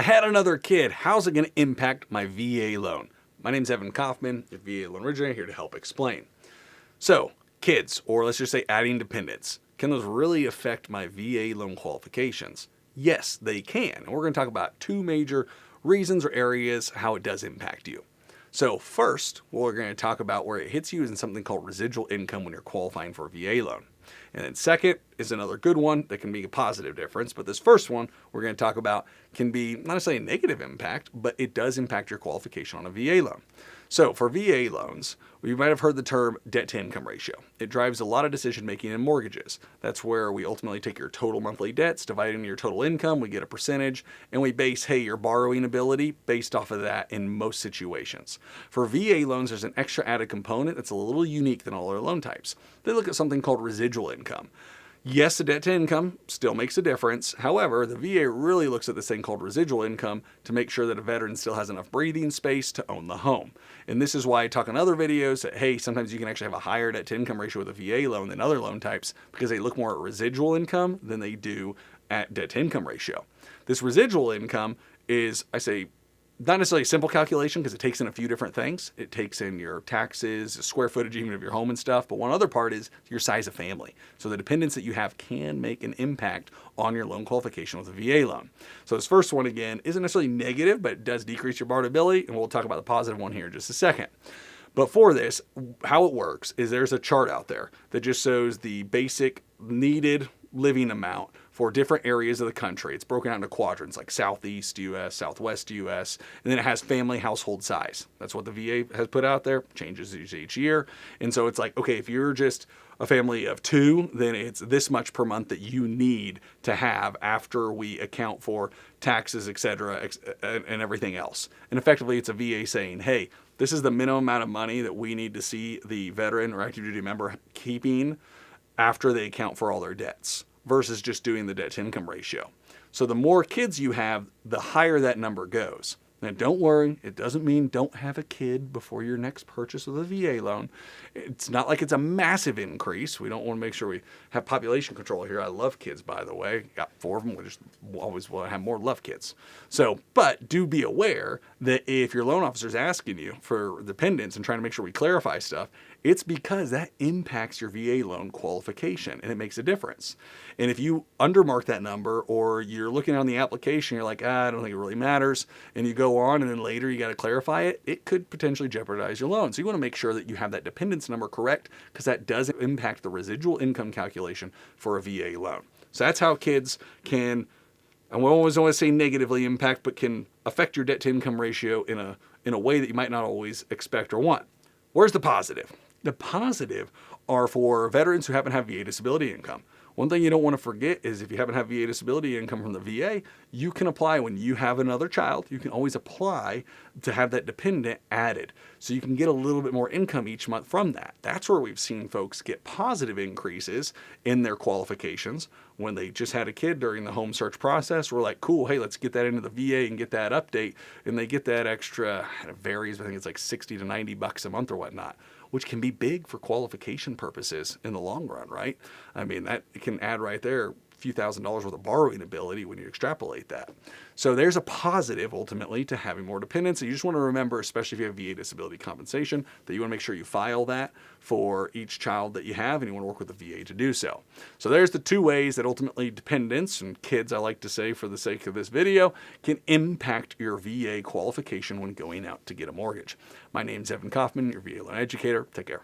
I had another kid. How's it going to impact my VA loan? My name's Evan Kaufman, your VA Loan Originator, here to help explain. So, kids, or let's just say adding dependents, can those really affect my VA loan qualifications? Yes, they can. And we're going to talk about two major reasons or areas how it does impact you. So first, what we're going to talk about where it hits you is in something called residual income when you're qualifying for a VA loan. And then second is another good one that can be a positive difference. But this first one we're going to talk about can be not necessarily a negative impact, but it does impact your qualification on a VA loan. So for VA loans, you might have heard the term debt to income ratio. It drives a lot of decision making in mortgages. That's where we ultimately take your total monthly debts, divide into your total income, we get a percentage, and we base, hey, your borrowing ability based off of that in most situations. For VA loans, there's an extra added component that's a little unique than all other loan types. They look at something called residual income. Yes, the debt to income still makes a difference. However, the VA really looks at this thing called residual income to make sure that a veteran still has enough breathing space to own the home. And this is why I talk in other videos that, hey, sometimes you can actually have a higher debt to income ratio with a VA loan than other loan types because they look more at residual income than they do at debt to income ratio. This residual income is, I say, not necessarily a simple calculation because it takes in a few different things. It takes in your taxes, square footage even of your home and stuff. But one other part is your size of family. So the dependents that you have can make an impact on your loan qualification with a VA loan. So this first one, again, isn't necessarily negative, but it does decrease your borrowability. And we'll talk about the positive one here in just a second. But for this, how it works is there's a chart out there that just shows the basic needed living amount for different areas of the country. It's broken out into quadrants like Southeast US, Southwest US, and then it has family household size. That's what the VA has put out there, changes each year. And so it's like, okay, if you're just a family of two, then it's this much per month that you need to have after we account for taxes, etc., and everything else. And effectively, it's a VA saying, hey, this is the minimum amount of money that we need to see the veteran or active duty member keeping after they account for all their debts versus just doing the debt to income ratio. So the more kids you have, the higher that number goes. Now don't worry, it doesn't mean don't have a kid before your next purchase of the VA loan. It's not like it's a massive increase. We don't want to make sure we have population control here. I love kids, by the way. Got 4 of them. We just always want to have more love kids. So, but do be aware that if your loan officer is asking you for dependents and trying to make sure we clarify stuff, it's because that impacts your VA loan qualification and it makes a difference. And if you undermark that number or you're looking on the application, you're like, I don't think it really matters, and you go on and then later you got to clarify it, it could potentially jeopardize your loan. So you want to make sure that you have that dependence number correct because that does impact the residual income calculation for a VA loan. So that's how kids can, and we always want to say negatively impact, but can affect your debt to income ratio in a way that you might not always expect or want. Where's the positive? The positive are for veterans who happen to have VA disability income. One thing you don't want to forget is if you happen to have VA disability income from the VA, you can apply when you have another child. You can always apply to have that dependent added. So you can get a little bit more income each month from that. That's where we've seen folks get positive increases in their qualifications. When they just had a kid during the home search process, we're like, cool, hey, let's get that into the VA and get that update. And they get that extra, it varies, I think it's like 60 to 90 bucks a month or whatnot, which can be big for qualification purposes in the long run, right? I mean, that can add right there a few $1,000s worth of borrowing ability when you extrapolate that. So there's a positive ultimately to having more dependents. And you just want to remember, especially if you have VA disability compensation, that you want to make sure you file that for each child that you have, and you want to work with the VA to do so. So there's the two ways that ultimately dependents, and kids I like to say for the sake of this video, can impact your VA qualification when going out to get a mortgage. My name's Evan Kaufman, your VA Loan Educator. Take care.